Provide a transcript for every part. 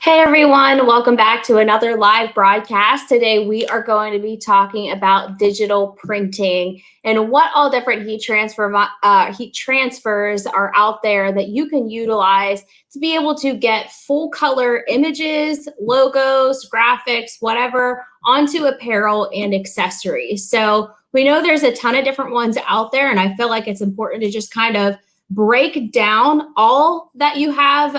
Hey everyone, welcome back to another live broadcast. Today we are going to be talking about digital printing and what all different heat transfers are out there that you can utilize to be able to get full color images, logos, graphics, whatever, onto apparel and accessories. So we know there's a ton of different ones out there, and I feel like it's important to just kind of break down all that you have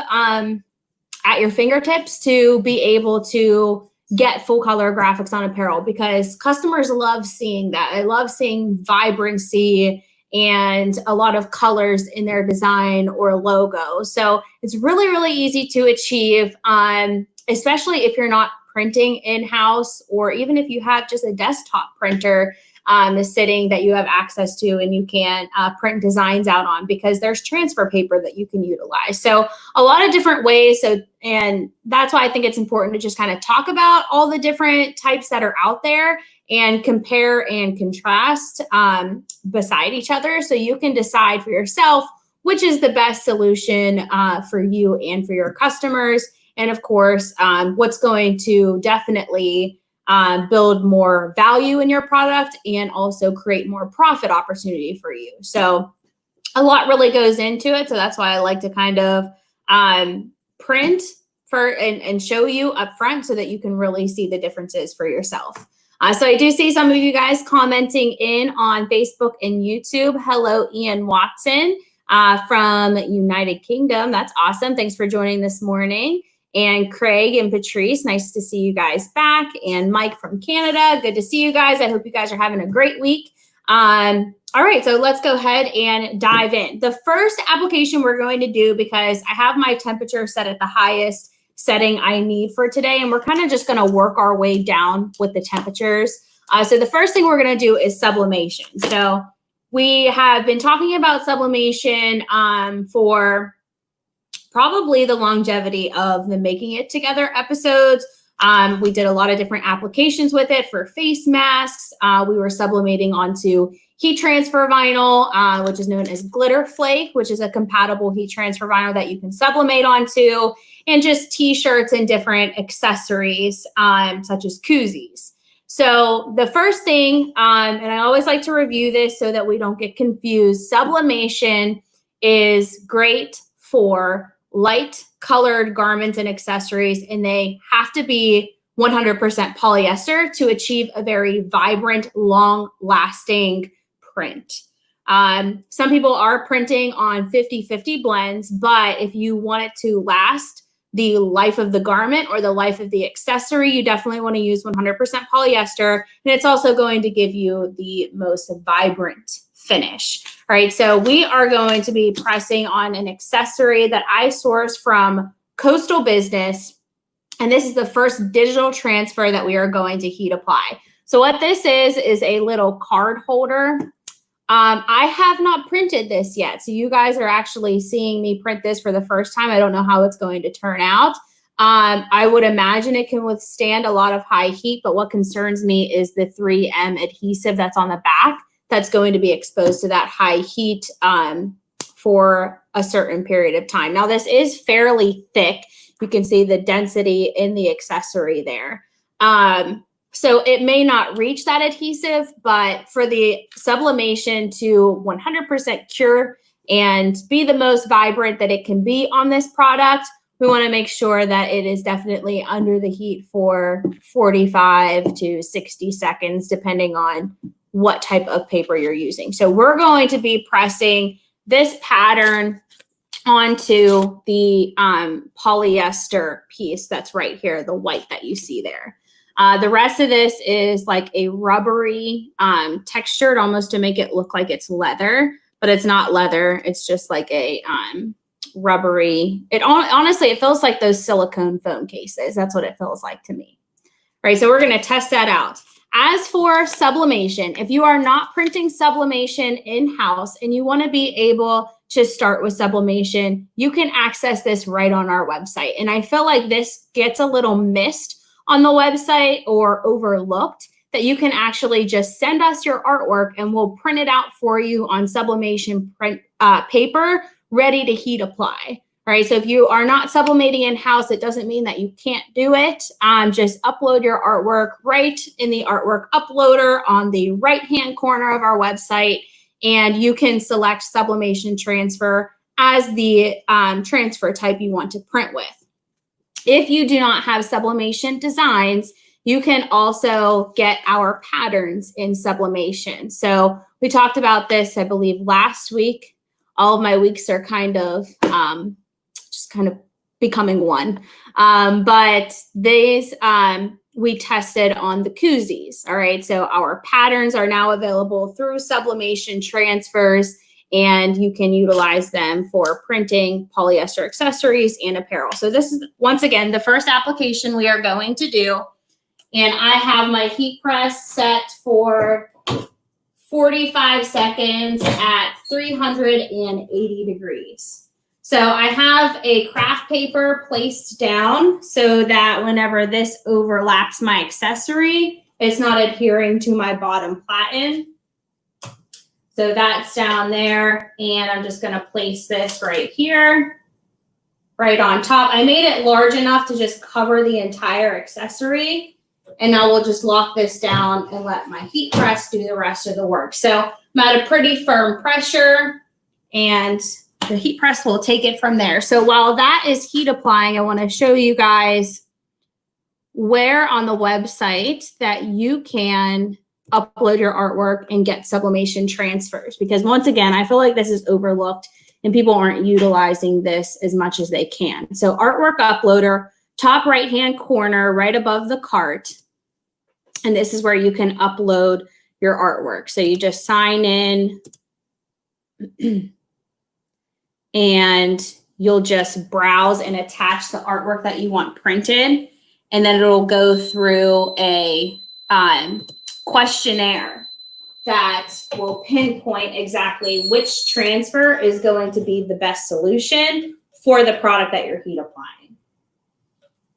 at your fingertips to be able to get full color graphics on apparel, because customers love seeing that. I love seeing vibrancy and a lot of colors in their design or logo. So it's really, really easy to achieve, especially if you're not printing in-house, or even if you have just a desktop printer sitting that you have access to and you can print designs out on, because there's transfer paper that you can utilize. So a lot of different ways. And that's why I think it's important to just kind of talk about all the different types that are out there and compare and contrast beside each other, so you can decide for yourself which is the best solution for you and for your customers. And of course, what's going to definitely build more value in your product and also create more profit opportunity for you. So a lot really goes into it. So that's why I like to kind of print and show you up front so that you can really see the differences for yourself. So I do see some of you guys commenting in on Facebook and YouTube. Hello, Ian Watson from United Kingdom. That's awesome. Thanks for joining this morning. And Craig and Patrice, nice to see you guys back. And Mike from Canada, good to see you guys. I hope you guys are having a great week. All right, so let's go ahead and dive in. The first application we're going to do, because I have my temperature set at the highest setting I need for today, and we're kind of just going to work our way down with the temperatures. So the first thing we're going to do is sublimation. So we have been talking about sublimation for probably the longevity of the Making It Together episodes. We did a lot of different applications with it for face masks. We were sublimating onto heat transfer vinyl, which is known as glitter flake, which is a compatible heat transfer vinyl that you can sublimate onto, and just t-shirts and different accessories, such as koozies. So the first thing, and I always like to review this so that we don't get confused, sublimation is great for light colored garments and accessories, and they have to be 100% polyester to achieve a very vibrant, long lasting print. Some people are printing on 50-50 blends, but if you want it to last the life of the garment or the life of the accessory, you definitely want to use 100% polyester, and it's also going to give you the most vibrant finish. All right, so we are going to be pressing on an accessory that I sourced from Coastal Business, and this is the first digital transfer that we are going to heat apply. So what this is a little card holder. I have not printed this yet, so you guys are actually seeing me print this for the first time. I don't know how it's going to turn out. I would imagine it can withstand a lot of high heat, but what concerns me is the 3M adhesive that's on the back that's going to be exposed to that high heat for a certain period of time. Now, this is fairly thick. You can see the density in the accessory there. So it may not reach that adhesive, but for the sublimation to 100% cure and be the most vibrant that it can be on this product, we want to make sure that it is definitely under the heat for 45 to 60 seconds, depending on what type of paper you're using. So we're going to be pressing this pattern onto the polyester piece that's right here, the white that you see there. The rest of this is like a rubbery textured, almost to make it look like it's leather, but it's not leather. It's just like a rubbery. Honestly, it feels like those silicone phone cases. That's what it feels like to me. All right, so we're going to test that out. As for sublimation, if you are not printing sublimation in-house and you want to be able to start with sublimation, you can access this right on our website. And I feel like this gets a little missed on the website or overlooked, that you can actually just send us your artwork and we'll print it out for you on sublimation print paper, ready to heat apply. All right, so if you are not sublimating in-house, it doesn't mean that you can't do it. Just upload your artwork right in the artwork uploader on the right-hand corner of our website, and you can select sublimation transfer as the transfer type you want to print with. If you do not have sublimation designs, you can also get our patterns in sublimation. So we talked about this, I believe, last week. All of my weeks are kind of just kind of becoming one. But these we tested on the koozies. All right, so our patterns are now available through sublimation transfers, and you can utilize them for printing polyester accessories and apparel. So this is, once again, the first application we are going to do. And I have my heat press set for 45 seconds at 380 degrees. So I have a craft paper placed down so that whenever this overlaps my accessory, it's not adhering to my bottom platen. So that's down there, and I'm just gonna place this right here, right on top. I made it large enough to just cover the entire accessory, and now we'll just lock this down and let my heat press do the rest of the work. So I'm at a pretty firm pressure, and the heat press will take it from there. So while that is heat applying, I wanna show you guys where on the website that you can upload your artwork and get sublimation transfers. Because once again, I feel like this is overlooked and people aren't utilizing this as much as they can. So artwork uploader, top right-hand corner, right above the cart. And this is where you can upload your artwork. So you just sign in and you'll just browse and attach the artwork that you want printed. And then it'll go through a questionnaire that will pinpoint exactly which transfer is going to be the best solution for the product that you're heat applying.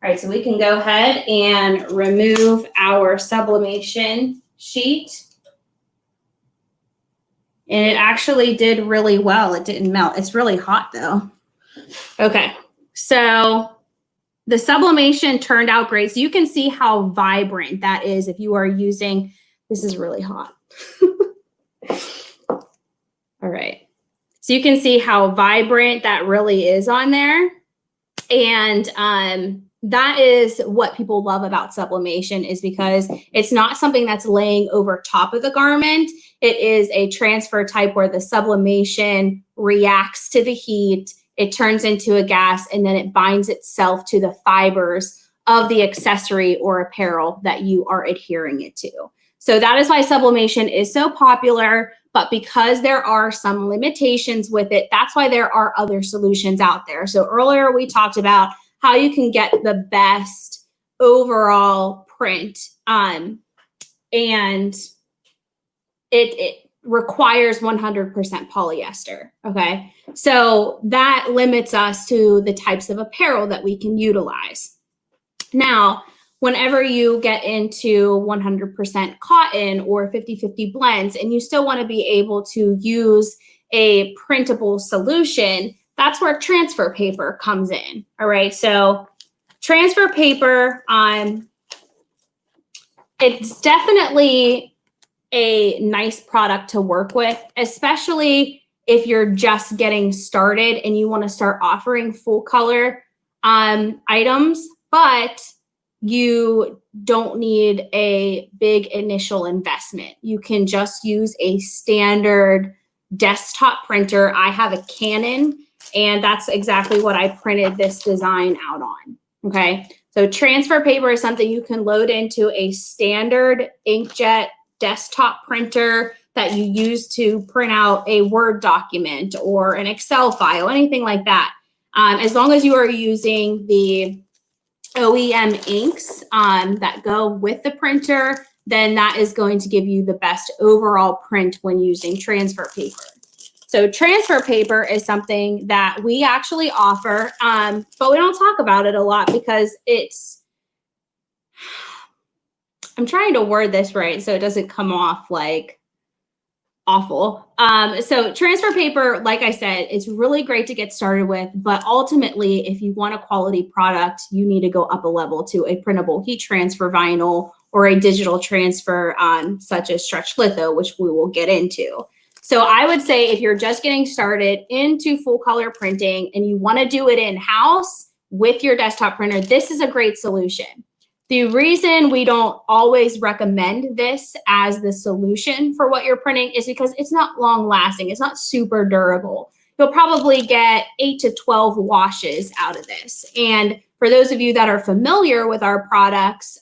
All right, so we can go ahead and remove our sublimation sheet. And it actually did really well. It didn't melt. It's really hot though. Okay, so the sublimation turned out great. So you can see how vibrant that is if you are using, this is really hot. All right. So you can see how vibrant that really is on there. And that is what people love about sublimation, is because it's not something that's laying over top of the garment. It is a transfer type where the sublimation reacts to the heat, it turns into a gas, and then it binds itself to the fibers of the accessory or apparel that you are adhering it to. So that is why sublimation is so popular, but because there are some limitations with it, that's why there are other solutions out there. So earlier we talked about how you can get the best overall print, and it requires 100% polyester, okay? So that limits us to the types of apparel that we can utilize. Now, whenever you get into 100% cotton or 50-50 blends and you still want to be able to use a printable solution, that's where transfer paper comes in. All right, so transfer paper, it's definitely a nice product to work with, especially if you're just getting started and you want to start offering full color items, but you don't need a big initial investment. You can just use a standard desktop printer. I have a Canon, and that's exactly what I printed this design out on, okay? So transfer paper is something you can load into a standard inkjet desktop printer that you use to print out a Word document or an Excel file, anything like that. As long as you are using the OEM inks that go with the printer, then that is going to give you the best overall print when using transfer paper. So transfer paper is something that we actually offer, but we don't talk about it a lot because it's, I'm trying to word this right so it doesn't come off like awful. So transfer paper, like I said, it's really great to get started with, but ultimately, if you want a quality product, you need to go up a level to a printable heat transfer vinyl or a digital transfer such as stretch litho, which we will get into. So I would say if you're just getting started into full color printing and you want to do it in-house with your desktop printer, this is a great solution. The reason we don't always recommend this as the solution for what you're printing is because it's not long lasting. It's not super durable. You'll probably get 8 to 12 washes out of this. And for those of you that are familiar with our products,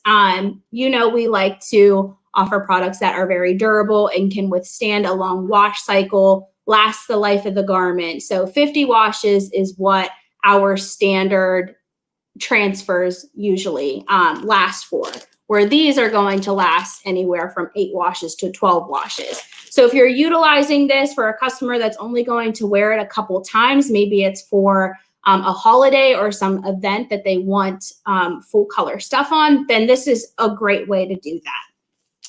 you know we like to offer products that are very durable and can withstand a long wash cycle, last the life of the garment. So 50 washes is what our standard transfers usually last for, where these are going to last anywhere from 8 washes to 12 washes. So if you're utilizing this for a customer that's only going to wear it a couple times, maybe it's for a holiday or some event that they want full color stuff on, then this is a great way to do that.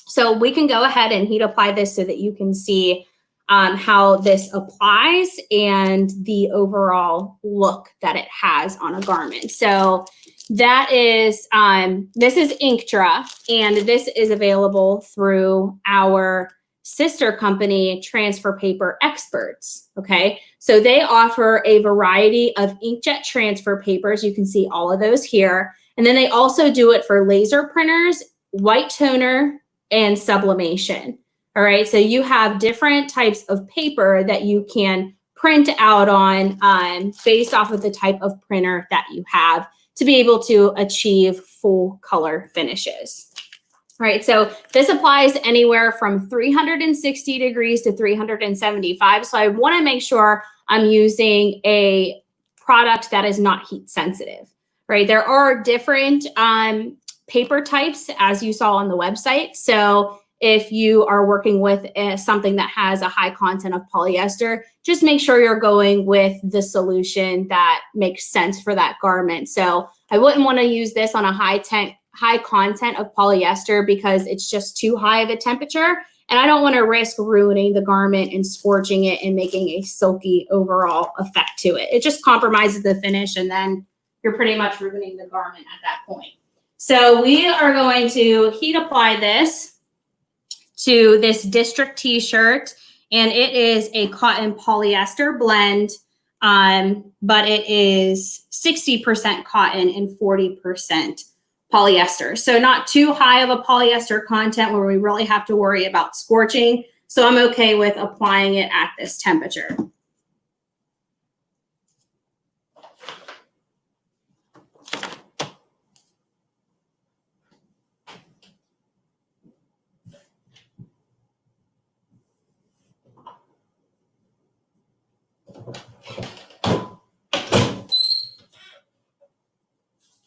So we can go ahead and heat apply this so that you can see how this applies and the overall look that it has on a garment. So that is, this is Inktra, and this is available through our sister company, Transfer Paper Experts, okay? So they offer a variety of inkjet transfer papers. You can see all of those here. And then they also do it for laser printers, white toner, and sublimation. All right, so you have different types of paper that you can print out on based off of the type of printer that you have to be able to achieve full color finishes. All right, so this applies anywhere from 360 degrees to 375. So I want to make sure I'm using a product that is not heat sensitive, right? There are different paper types, as you saw on the website. So if you are working with something that has a high content of polyester, just make sure you're going with the solution that makes sense for that garment. So I wouldn't want to use this on a high content of polyester because it's just too high of a temperature. And I don't want to risk ruining the garment and scorching it and making a silky overall effect to it. It just compromises the finish, and then you're pretty much ruining the garment at that point. So we are going to heat apply this to this district t-shirt, and it is a cotton polyester blend, but it is 60% cotton and 40% polyester. So not too high of a polyester content where we really have to worry about scorching. So I'm okay with applying it at this temperature.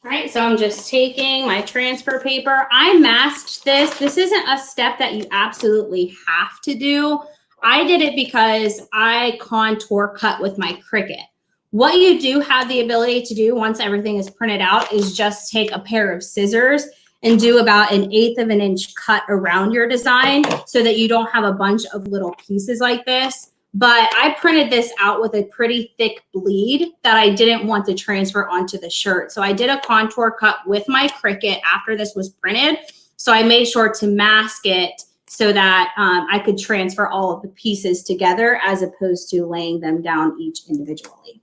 All right, so I'm just taking my transfer paper. I masked this. This isn't a step that you absolutely have to do. I did it because I contour cut with my Cricut. What you do have the ability to do once everything is printed out is just take a pair of scissors and do about 1/8 of an inch cut around your design so that you don't have a bunch of little pieces like this. But I printed this out with a pretty thick bleed that I didn't want to transfer onto the shirt. So I did a contour cut with my Cricut after this was printed. So I made sure to mask it so that I could transfer all of the pieces together as opposed to laying them down each individually.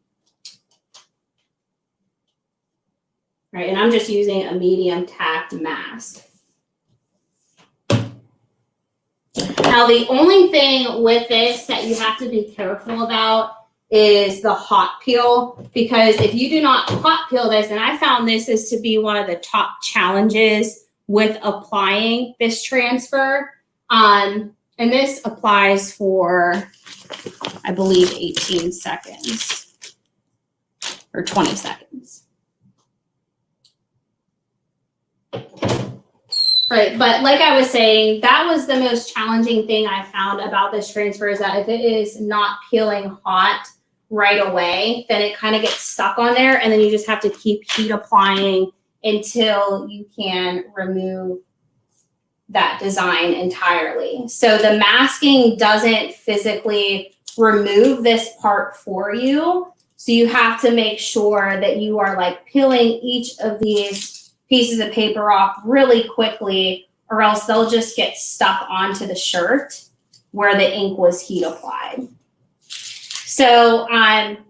All right, and I'm just using a medium tacked mask. Now, the only thing with this that you have to be careful about is the hot peel, because if you do not hot peel this, and I found this is to be one of the top challenges with applying this transfer, and this applies for, I believe, 18 seconds or 20 seconds. Right, but like I was saying, that was the most challenging thing I found about this transfer, is that if it is not peeling hot right away, then it kind of gets stuck on there, and then you just have to keep heat applying until you can remove that design entirely. So the masking doesn't physically remove this part for you. So you have to make sure that you are like peeling each of these pieces of paper off really quickly, or else they'll just get stuck onto the shirt where the ink was heat applied. So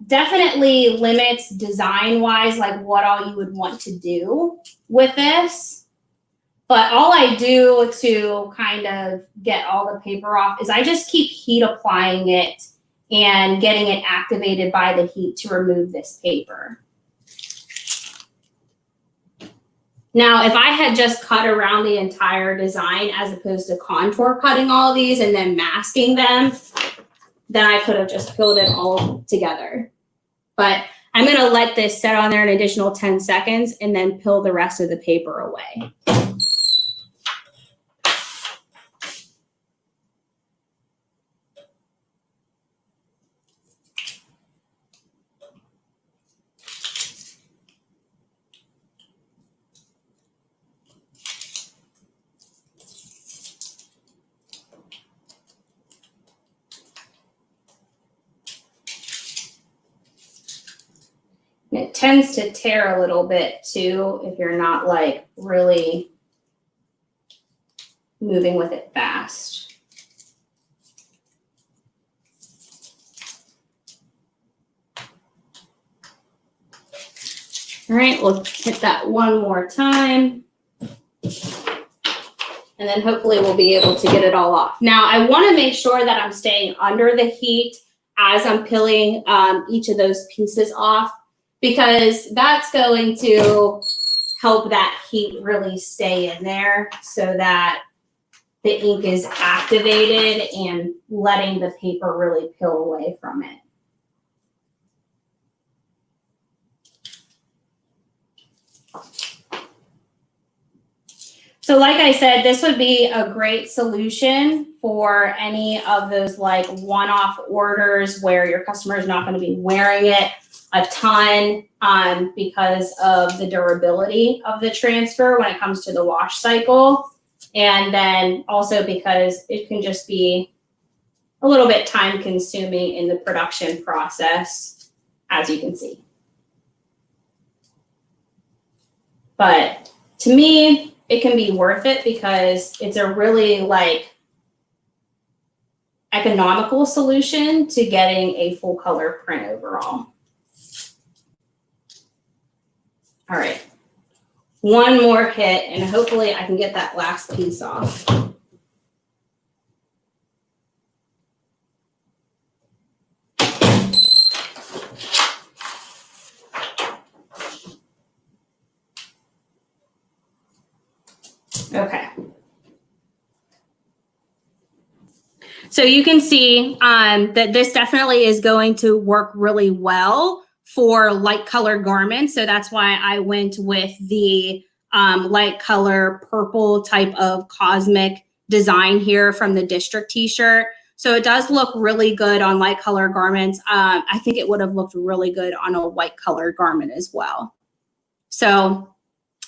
definitely limits design-wise, like what all you would want to do with this. But all I do to kind of get all the paper off is I just keep heat applying it and getting it activated by the heat to remove this paper. Now, if I had just cut around the entire design as opposed to contour cutting all of these and then masking them, then I could have just peeled it all together. But I'm going to let this set on there an additional 10 seconds and then peel the rest of the paper away. It tends to tear a little bit too if you're not like really moving with it fast. All right, we'll hit that one more time. And then hopefully we'll be able to get it all off. Now I want to make sure that I'm staying under the heat as I'm peeling each of those pieces off, because that's going to help that heat really stay in there so that the ink is activated and letting the paper really peel away from it. So like I said, this would be a great solution for any of those like one-off orders where your customer is not going to be wearing it a ton because of the durability of the transfer when it comes to the wash cycle. And then also because it can just be a little bit time consuming in the production process, as you can see. But to me, it can be worth it because it's a really like economical solution to getting a full color print overall. All right, one more hit and hopefully I can get that last piece off. Okay. So you can see that this definitely is going to work really well for light colored garments. So that's why I went with the light color purple type of cosmic design here from the district t-shirt. So it does look really good on light color garments. I think it would have looked really good on a white color garment as well. So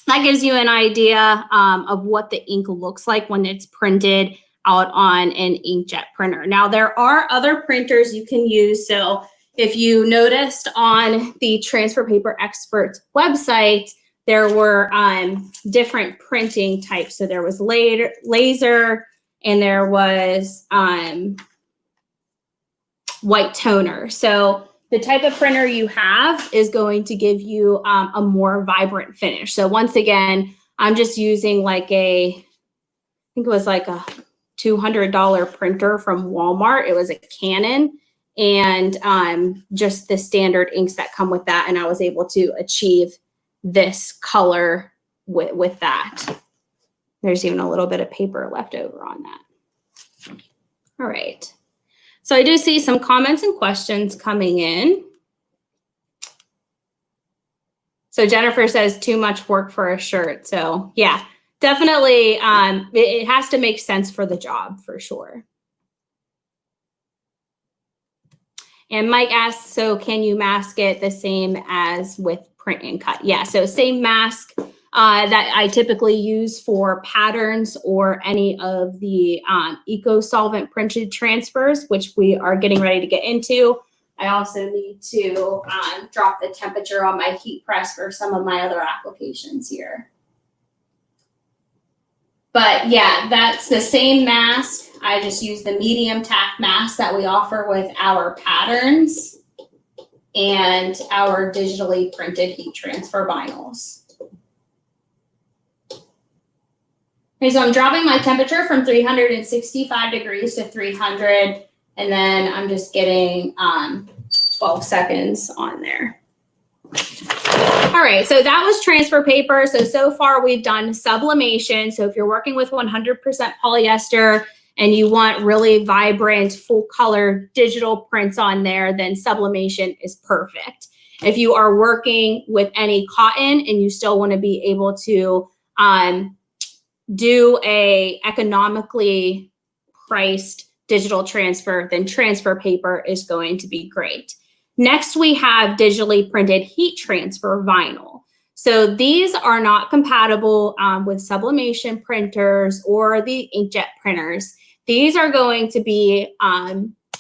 that gives you an idea of what the ink looks like when it's printed out on an inkjet printer. Now, there are other printers you can use. So if you noticed on the Transfer Paper Experts website, there were different printing types. So there was laser and there was white toner. So the type of printer you have is going to give you a more vibrant finish. So once again, I'm just using like I think it was like a $200 printer from Walmart. It was a Canon and just the standard inks that come with that. And I was able to achieve this color with that. There's even a little bit of paper left over on that. All right. So I do see some comments and questions coming in. So Jennifer says too much work for a shirt. So yeah, definitely it has to make sense for the job for sure. And Mike asks, so can you mask it the same as with print and cut? Yeah, so same mask that I typically use for patterns or any of the eco-solvent printed transfers, which we are getting ready to get into. I also need to drop the temperature on my heat press for some of my other applications here. But yeah, that's the same mask. I just use the medium tack mask that we offer with our patterns and our digitally printed heat transfer vinyls. Okay, so I'm dropping my temperature from 365 degrees to 300, and then I'm just getting 12 seconds on there. All right, so that was transfer paper. So far we've done sublimation. So if you're working with 100% polyester and you want really vibrant, full color digital prints on there, then sublimation is perfect. If you are working with any cotton and you still want to be able to do a economically priced digital transfer, then transfer paper is going to be great. Next, we have digitally printed heat transfer vinyl. So these are not compatible with sublimation printers or the inkjet printers. These are going to be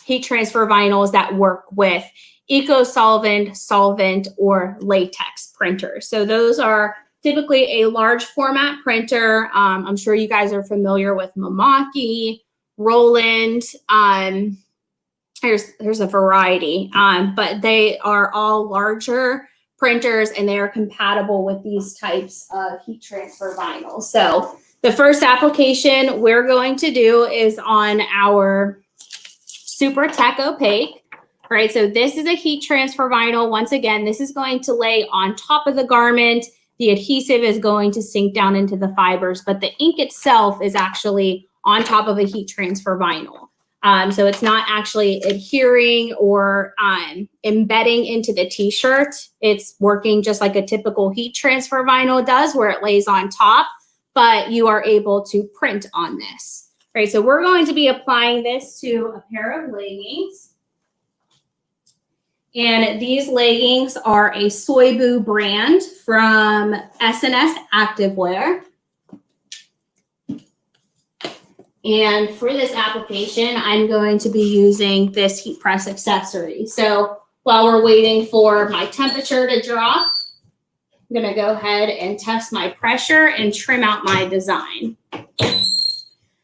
heat transfer vinyls that work with eco-solvent, solvent, or latex printers. So those are typically a large format printer. I'm sure you guys are familiar with Mamaki, Roland. There's a variety, but they are all larger printers and they are compatible with these types of heat transfer vinyls. So the first application we're going to do is on our Super Tech Opaque. All right, so this is a heat transfer vinyl. Once again, this is going to lay on top of the garment. The adhesive is going to sink down into the fibers, but the ink itself is actually on top of a heat transfer vinyl. So it's not actually adhering or embedding into the t-shirt. It's working just like a typical heat transfer vinyl does, where it lays on top, but you are able to print on this. All right, so we're going to be applying this to a pair of leggings. And these leggings are a Soybu brand from S&S Activewear. And for this application, I'm going to be using this heat press accessory. So while we're waiting for my temperature to drop, I'm going to go ahead and test my pressure and trim out my design.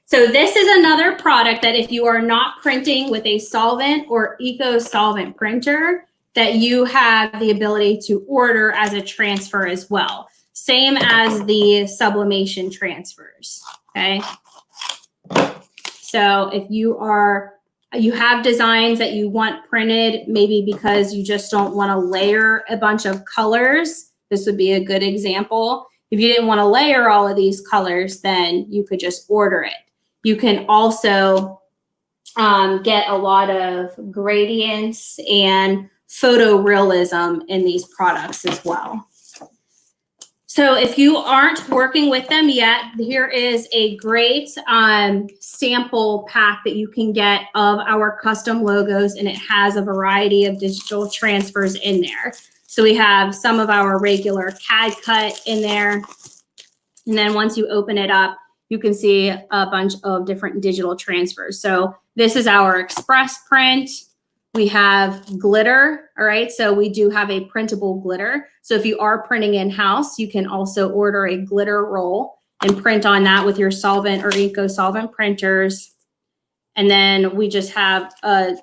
So this is another product that if you are not printing with a solvent or eco-solvent printer, that you have the ability to order as a transfer as well. Same as the sublimation transfers, okay? So if you have designs that you want printed, maybe because you just don't want to layer a bunch of colors, this would be a good example. If you didn't want to layer all of these colors, then you could just order it. You can also get a lot of gradients and photorealism in these products as well. So if you aren't working with them yet, here is a great sample pack that you can get of our custom logos, and it has a variety of digital transfers in there. So we have some of our regular CAD cut in there. And then once you open it up, you can see a bunch of different digital transfers. So this is our express print. We have glitter, all right? So we do have a printable glitter. So if you are printing in-house, you can also order a glitter roll and print on that with your solvent or eco-solvent printers. And then we just have a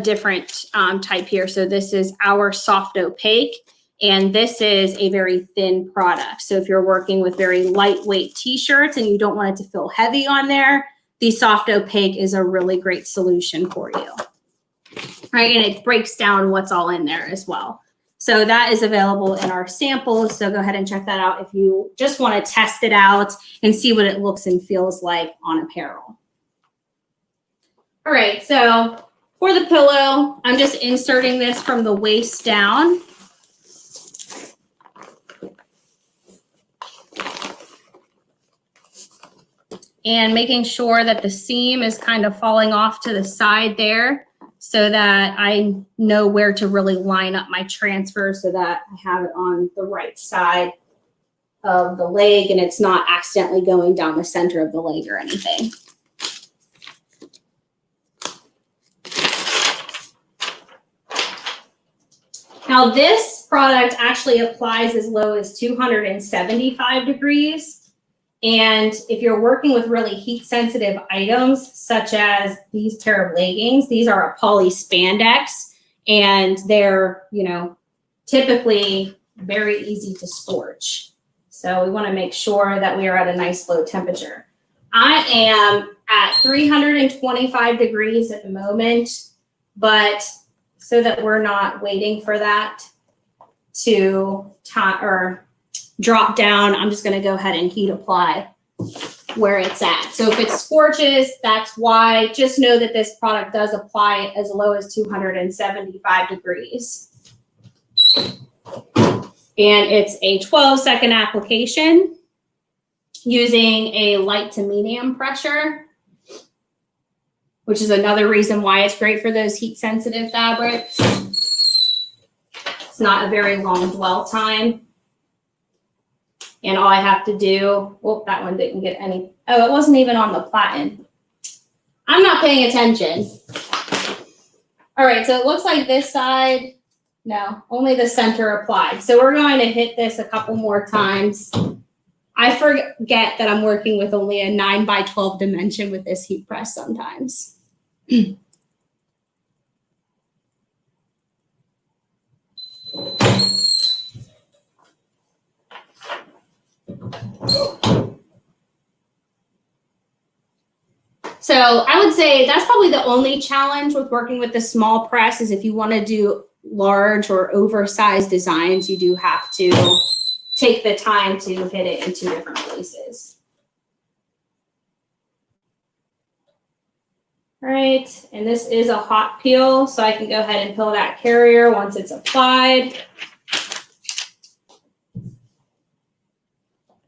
different type here. So this is our soft opaque, and this is a very thin product. So if you're working with very lightweight t-shirts and you don't want it to feel heavy on there, the soft opaque is a really great solution for you. Right, and it breaks down what's all in there as well. So that is available in our samples. So go ahead and check that out if you just want to test it out and see what it looks and feels like on apparel. All right, so for the pillow, I'm just inserting this from the waist down. And making sure that the seam is kind of falling off to the side there, so that I know where to really line up my transfer so that I have it on the right side of the leg and it's not accidentally going down the center of the leg or anything. Now this product actually applies as low as 275 degrees. And if you're working with really heat sensitive items, such as these pair of leggings, these are a poly spandex and they're, you know, typically very easy to scorch. So we want to make sure that we are at a nice low temperature. I am at 325 degrees at the moment, but so that we're not waiting for that to drop down, I'm just going to go ahead and heat apply where it's at. So if it scorches, that's why. Just know that this product does apply as low as 275 degrees. And it's a 12-second application using a light to medium pressure, which is another reason why it's great for those heat-sensitive fabrics. It's not a very long dwell time. And all I have to do, whoop, that one didn't get any. Oh, it wasn't even on the platen. I'm not paying attention. All right, so it looks like this side, no, only the center applied. So we're going to hit this a couple more times. I forget that I'm working with only a 9x12 dimension with this heat press sometimes. So I would say that's probably the only challenge with working with the small press is if you want to do large or oversized designs, you do have to take the time to hit it in 2 different places. All right, and this is a hot peel, so I can go ahead and peel that carrier once it's applied.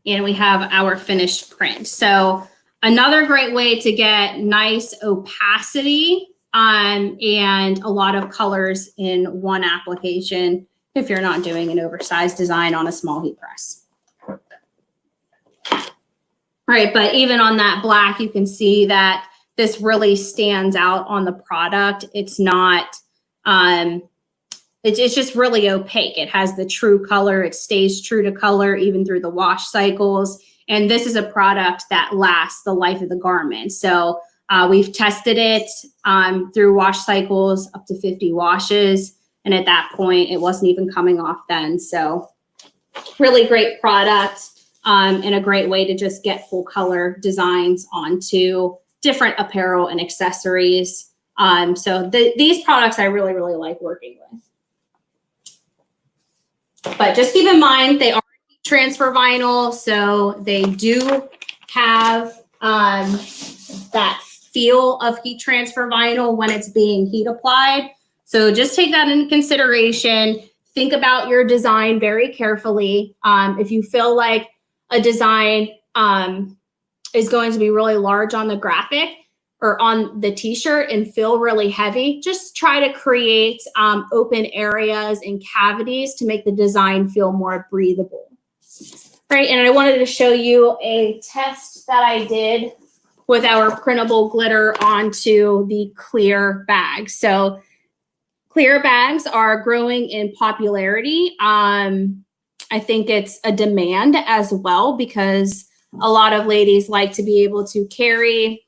And we have our finished print. So another great way to get nice opacity and a lot of colors in one application if you're not doing an oversized design on a small heat press. All right, but even on that black, you can see that this really stands out on the product. It's not, it's just really opaque. It has the true color. It stays true to color even through the wash cycles. And this is a product that lasts the life of the garment. So we've tested it through wash cycles up to 50 washes. And at that point, it wasn't even coming off then. So really great product and a great way to just get full color designs onto different apparel and accessories. So these products I really, really like working with. But just keep in mind, they are transfer vinyl, so they do have that feel of heat transfer vinyl when it's being heat applied. So just take that into consideration. Think about your design very carefully. If you feel like a design is going to be really large on the graphic or on the t-shirt and feel really heavy, just try to create open areas and cavities to make the design feel more breathable. Right, and I wanted to show you a test that I did with our printable glitter onto the clear bags. So clear bags are growing in popularity. I think it's a demand as well because a lot of ladies like to be able to carry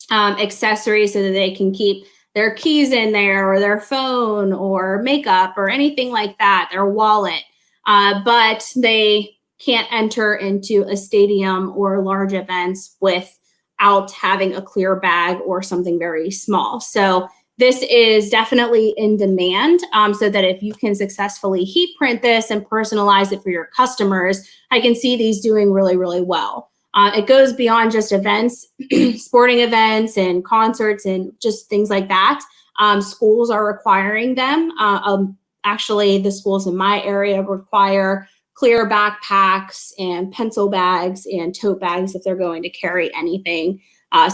accessories so that they can keep their keys in there or their phone or makeup or anything like that, their wallet. But they can't enter into a stadium or large events without having a clear bag or something very small. So this is definitely in demand so that if you can successfully heat print this and personalize it for your customers, I can see these doing really, really well. It goes beyond just events, sporting events and concerts and just things like that. Schools are requiring them. Actually, the schools in my area require clear backpacks and pencil bags and tote bags if they're going to carry anything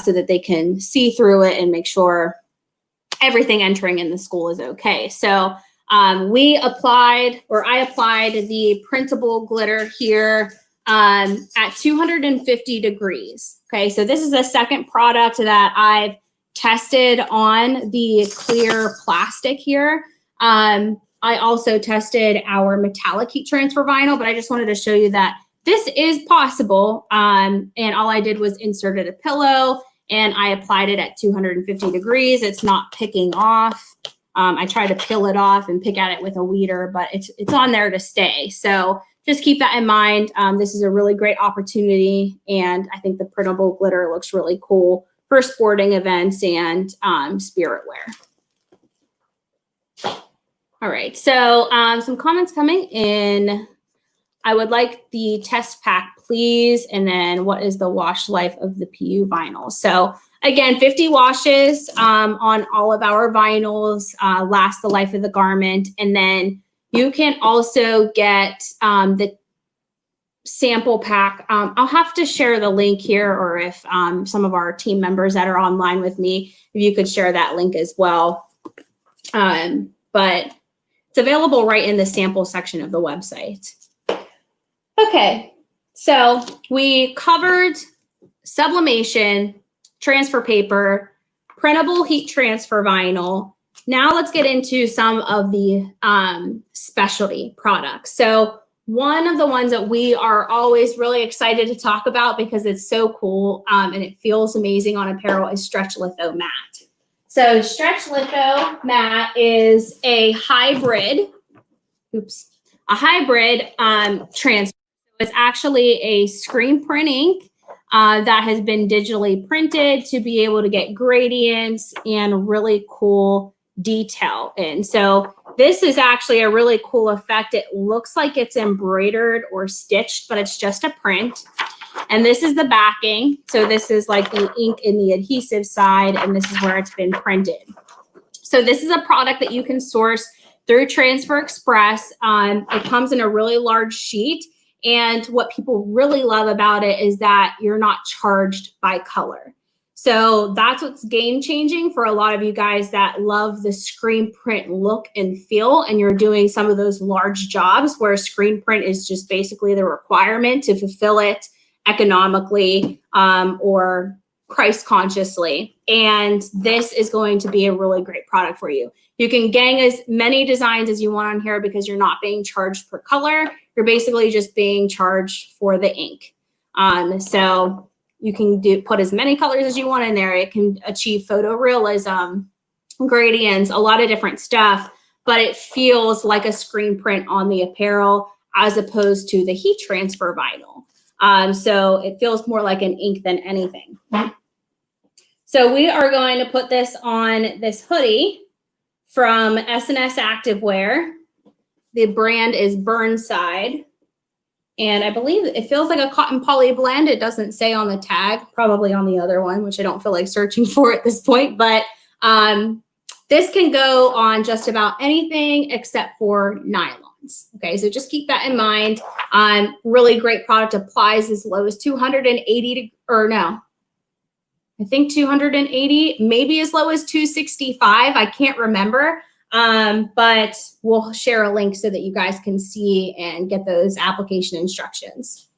so that they can see through it and make sure everything entering in the school is okay. So I applied the printable glitter here at 250 degrees. Okay, so this is the second product that I've tested on the clear plastic here. I also tested our metallic heat transfer vinyl, but I just wanted to show you that this is possible. And all I did was inserted a pillow and I applied it at 250 degrees. It's not picking off. I tried to peel it off and pick at it with a weeder, but it's on there to stay. So just keep that in mind. This is a really great opportunity, and I think the printable glitter looks really cool for sporting events and spirit wear. All right, so some comments coming in. I would like the test pack, please. And then what is the wash life of the PU vinyl? So again, 50 washes on all of our vinyls last the life of the garment. And then you can also get the sample pack. I'll have to share the link here, or if some of our team members that are online with me, if you could share that link as well. But it's available right in the sample section of the website. Okay, so we covered sublimation, transfer paper, printable heat transfer vinyl. Now let's get into some of the specialty products. So one of the ones that we are always really excited to talk about because it's so cool and it feels amazing on apparel is stretch litho mat. So stretch litho mat is a hybrid, transfer. It's actually a screen print ink that has been digitally printed to be able to get gradients and really cool detail in. So this is actually a really cool effect. It looks like it's embroidered or stitched, but it's just a print. And this is the backing. So this is like the ink in the adhesive side, and this is where it's been printed. So this is a product that you can source through Transfer Express. It comes in a really large sheet. And what people really love about it is that you're not charged by color. So that's what's game changing for a lot of you guys that love the screen print look and feel, and you're doing some of those large jobs where screen print is just basically the requirement to fulfill it economically or price consciously. And this is going to be a really great product for you. You can gang as many designs as you want on here because you're not being charged per color. You're basically just being charged for the ink. So you can put as many colors as you want in there. It can achieve photorealism, gradients, a lot of different stuff, but it feels like a screen print on the apparel as opposed to the heat transfer vinyl. So it feels more like an ink than anything. So we are going to put this on this hoodie from S&S Activewear. The brand is Burnside. And I believe it feels like a cotton poly blend. It doesn't say on the tag, probably on the other one, which I don't feel like searching for at this point. But this can go on just about anything except for nylons. Okay, so just keep that in mind. Really great product, applies as low as 280, or no, I think 280, maybe as low as 265. I can't remember. But we'll share a link so that you guys can see and get those application instructions.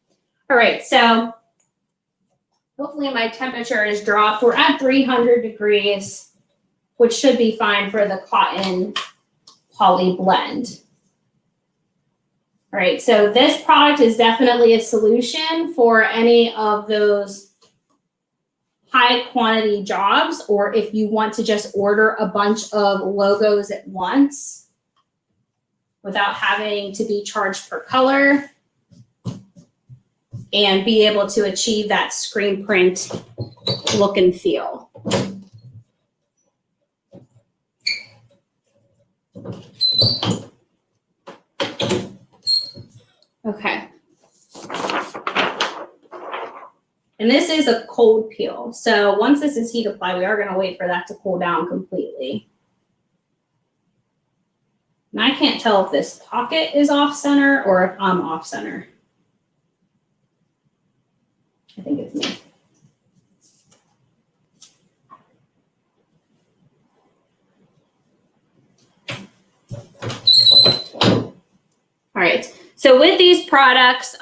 All right, so hopefully my temperature is dropped. We're at 300 degrees, which should be fine for the cotton poly blend. All right, so this product is definitely a solution for any of those high quantity jobs, or if you want to just order a bunch of logos at once without having to be charged per color and be able to achieve that screen print look and feel. Okay. And this is a cold peel. So once this is heat applied, we are going to wait for that to cool down completely. And I can't tell if this pocket is off center or if I'm off center. I think it's me. All right, so with these products,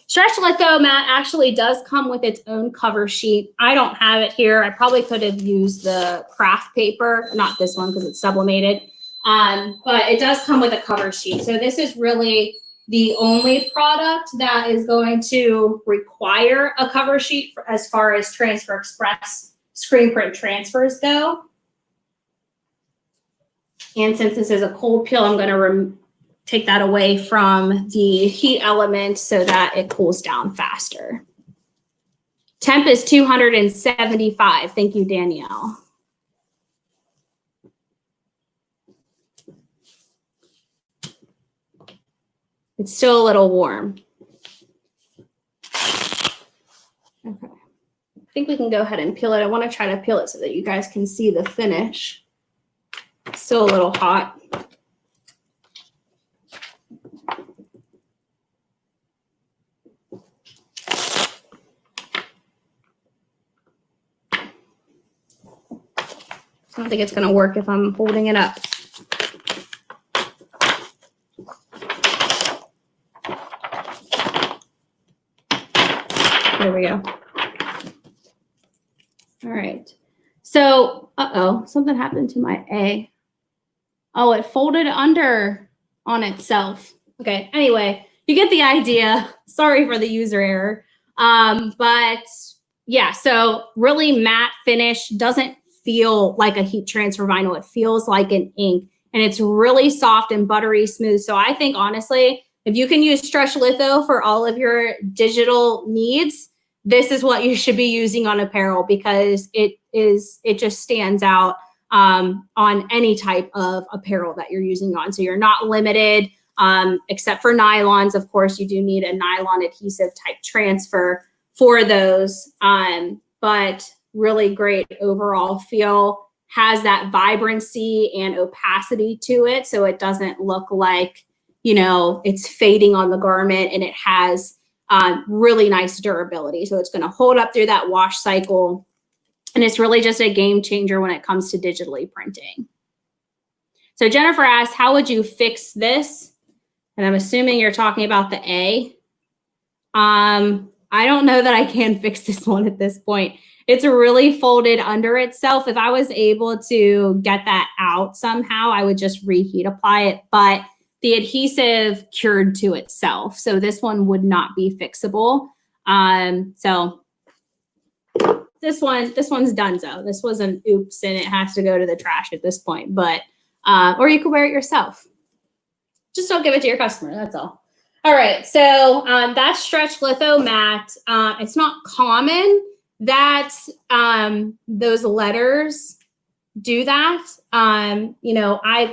Stretch Litho Mat actually does come with its own cover sheet. I don't have it here. I probably could have used the craft paper, not this one because it's sublimated, but it does come with a cover sheet. So this is really the only product that is going to require a cover sheet as far as Transfer Express screen print transfers go. And since this is a cold peel, I'm going to take that away from the heat element so that it cools down faster. Temp is 275. Thank you, Danielle. It's still a little warm. Okay. I think we can go ahead and peel it. I want to try to peel it so that you guys can see the finish. It's still a little hot. I don't think it's going to work if I'm holding it up. There we go. All right. So, something happened to my A. Oh, it folded under on itself. Okay, anyway, you get the idea. Sorry for the user error. But yeah, so really matte finish, doesn't feel like a heat transfer vinyl. It feels like an ink, and it's really soft and buttery smooth. So I think honestly, if you can use Stretch Litho for all of your digital needs, this is what you should be using on apparel because it just stands out on any type of apparel that you're using on. So you're not limited, except for nylons. Of course, you do need a nylon adhesive type transfer for those, but really great overall feel, has that vibrancy and opacity to it. So it doesn't look like, you know, it's fading on the garment, and it has really nice durability. So it's going to hold up through that wash cycle. And it's really just a game changer when it comes to digitally printing. So Jennifer asked, how would you fix this? And I'm assuming you're talking about the A. I don't know that I can fix this one at this point. It's really folded under itself. If I was able to get that out somehow, I would just reheat apply it. But the adhesive cured to itself. So this one would not be fixable. So this one's donezo. This was an oops, and it has to go to the trash at this point. But or you could wear it yourself. Just don't give it to your customer. That's all. All right. So that's Stretch Litho Mat. It's not common that those letters do that. You know, I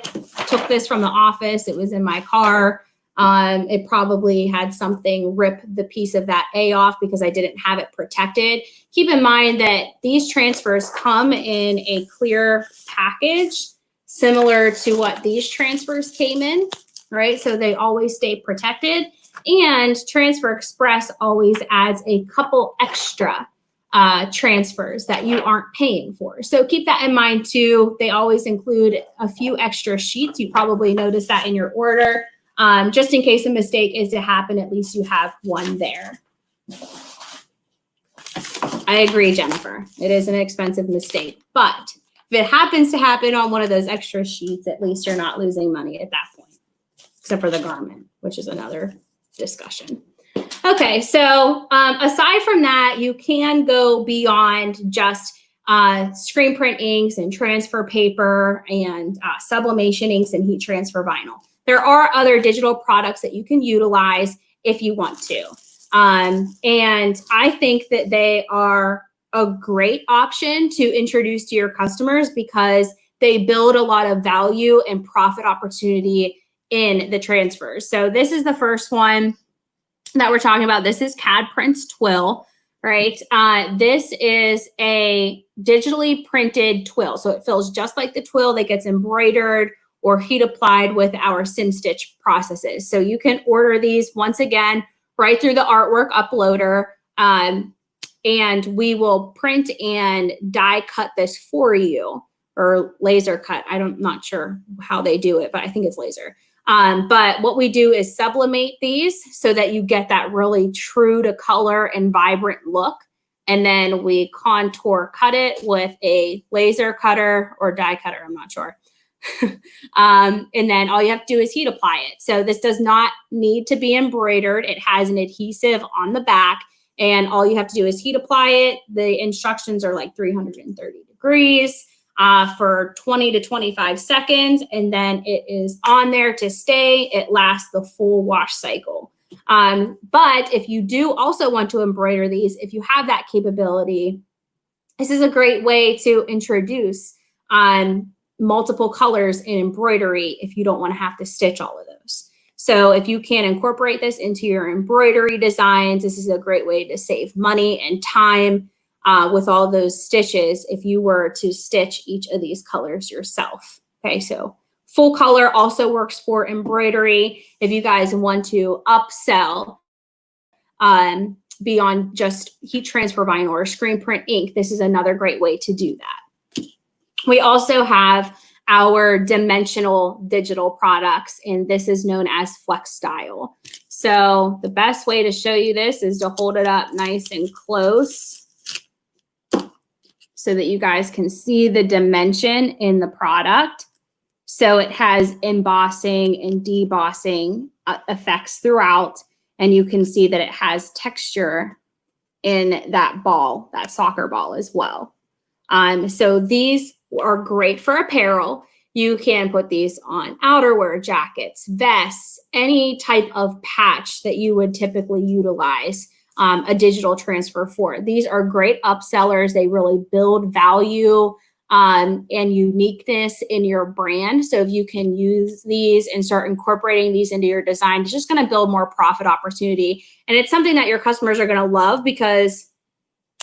took this from the office. It was in my car. It probably had something rip the piece of that A off because I didn't have it protected. Keep in mind that these transfers come in a clear package, similar to what these transfers came in, right? So they always stay protected. And Transfer Express always adds a couple extra transfers that you aren't paying for. So keep that in mind too. They always include a few extra sheets. You probably noticed that in your order. Just in case a mistake is to happen, at least you have one there. I agree, Jennifer. It is an expensive mistake, but if it happens to happen on one of those extra sheets, at least you're not losing money at that point, except for the garment, which is another discussion. Okay, so aside from that, you can go beyond just screen print inks and transfer paper and sublimation inks and heat transfer vinyl. There are other digital products that you can utilize if you want to. And I think that they are a great option to introduce to your customers because they build a lot of value and profit opportunity in the transfers. So this is the first one that we're talking about. This is CAD Prints Twill, right? This is a digitally printed twill. So it feels just like the twill that gets embroidered or heat applied with our Sim Stitch processes. So you can order these once again right through the artwork uploader, and we will print and die cut this for you, or laser cut. I'm not sure how they do it, but I think it's laser. But what we do is sublimate these so that you get that really true to color and vibrant look. And then we contour cut it with a laser cutter or die cutter, I'm not sure. And then all you have to do is heat apply it. So this does not need to be embroidered. It has an adhesive on the back, and all you have to do is heat apply it. The instructions are like 330 degrees for 20 to 25 seconds, and then it is on there to stay. It lasts the full wash cycle. But if you do also want to embroider these, if you have that capability, this is a great way to introduce multiple colors in embroidery if you don't want to have to stitch all of those. So if you can incorporate this into your embroidery designs, this is a great way to save money and time with all those stitches if you were to stitch each of these colors yourself. Okay, so full color also works for embroidery. If you guys want to upsell beyond just heat transfer vinyl or screen print ink, this is another great way to do that. We also have our dimensional digital products, and this is known as Flex Style. So the best way to show you this is to hold it up nice and close so that you guys can see the dimension in the product. So it has embossing and debossing effects throughout, and you can see that it has texture in that ball, that soccer ball as well. So these are great for apparel. You can put these on outerwear, jackets, vests, any type of patch that you would typically utilize a digital transfer for. These are great upsellers. They really build value and uniqueness in your brand. So if you can use these and start incorporating these into your design, it's just going to build more profit opportunity. And it's something that your customers are going to love because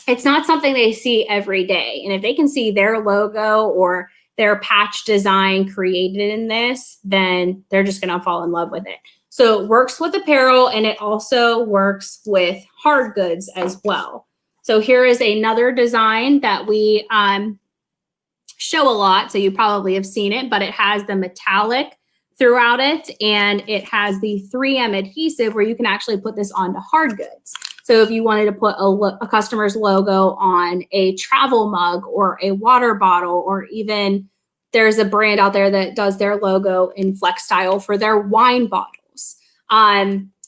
it's not something they see every day. And if they can see their logo or their patch design created in this, then they're just going to fall in love with it. So it works with apparel, and it also works with hard goods as well. So here is another design that we show a lot. So you probably have seen it, but it has the metallic throughout it, and it has the 3M adhesive where you can actually put this onto hard goods. So if you wanted to put a customer's logo on a travel mug or a water bottle, or even there's a brand out there that does their logo in Flex Style for their wine bottles.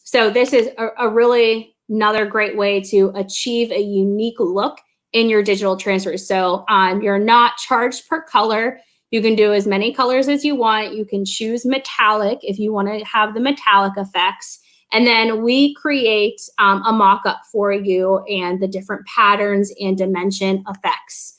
So this is a really another great way to achieve a unique look in your digital transfers. So you're not charged per color. You can do as many colors as you want. You can choose metallic if you want to have the metallic effects. And then we create a mock-up for you and the different patterns and dimension effects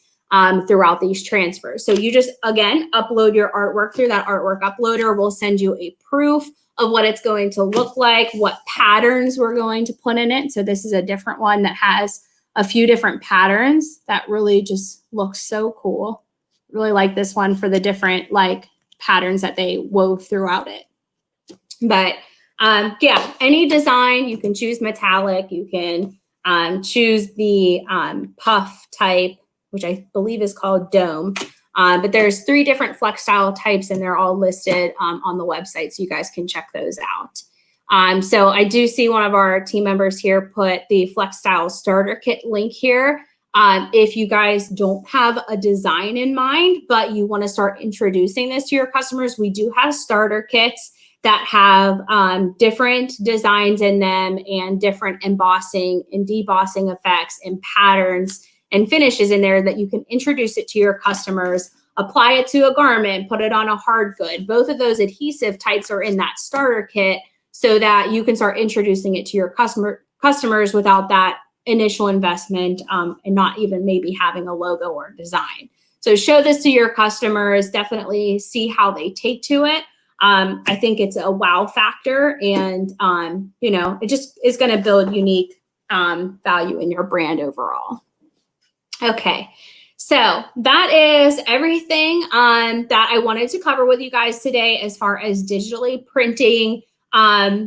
throughout these transfers. So you just, again, upload your artwork through that artwork uploader. We'll send you a proof of what it's going to look like, what patterns we're going to put in it. So this is a different one that has a few different patterns that really just looks so cool. Really like this one for the different like patterns that they wove throughout it. But yeah, any design, you can choose metallic, you can choose the puff type, which I believe is called dome. But there's 3 different Flex Style types, and they're all listed on the website, so you guys can check those out. So I do see one of our team members here put the Flex Style starter kit link here. If you guys don't have a design in mind, but you want to start introducing this to your customers, we do have starter kits that have different designs in them and different embossing and debossing effects and patterns and finishes in there that you can introduce it to your customers, apply it to a garment, put it on a hard good. Both of those adhesive types are in that starter kit so that you can start introducing it to your customers without that initial investment and not even maybe having a logo or design. So show this to your customers, definitely see how they take to it. I think it's a wow factor, and you know, it just is going to build unique value in your brand overall. Okay, so that is everything that I wanted to cover with you guys today as far as digitally printing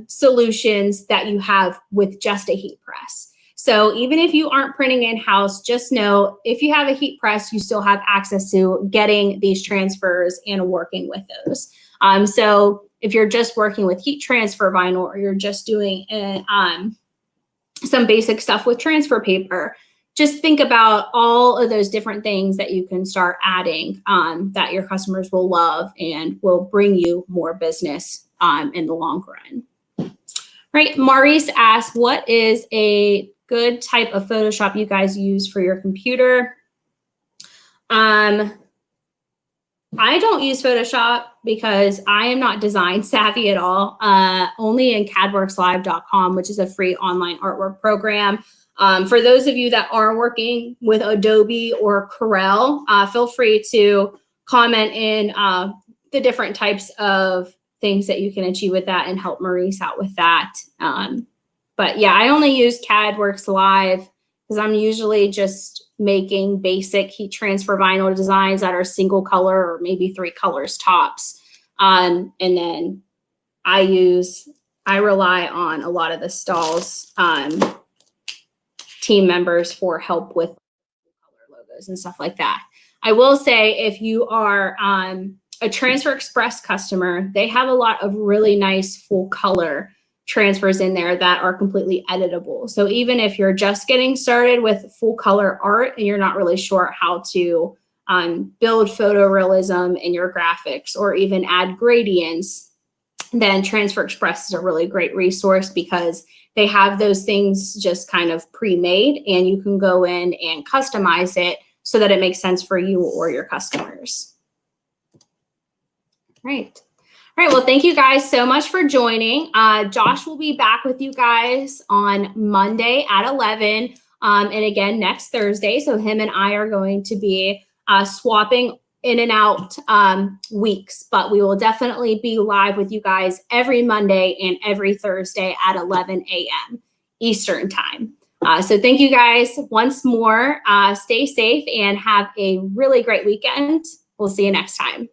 solutions that you have with just a heat press. So even if you aren't printing in-house, just know if you have a heat press, you still have access to getting these transfers and working with those. So if you're just working with heat transfer vinyl, or you're just doing some basic stuff with transfer paper, just think about all of those different things that you can start adding that your customers will love and will bring you more business in the long run. Right, Maurice asks, what is a good type of Photoshop you guys use for your computer? I don't use Photoshop because I am not design savvy at all, only in cadworkslive.com, which is a free online artwork program. For those of you that are working with Adobe or Corel, feel free to comment in the different types of things that you can achieve with that and help Maurice out with that. But yeah, I only use CADWorks Live because I'm usually just making basic heat transfer vinyl designs that are single color or maybe 3 colors tops. And then I rely on a lot of the stalls team members for help with color logos and stuff like that. I will say, if you are a Transfer Express customer, they have a lot of really nice full color transfers in there that are completely editable. So even if you're just getting started with full color art and you're not really sure how to build photorealism in your graphics or even add gradients, then Transfer Express is a really great resource because they have those things just kind of pre-made, and you can go in and customize it so that it makes sense for you or your customers. Right. All right, well, thank you guys so much for joining. Josh will be back with you guys on Monday at 11 and again next Thursday. So him and I are going to be swapping in and out weeks, but we will definitely be live with you guys every Monday and every Thursday at 11 a.m. Eastern time. So thank you guys once more. Stay safe and have a really great weekend. We'll see you next time.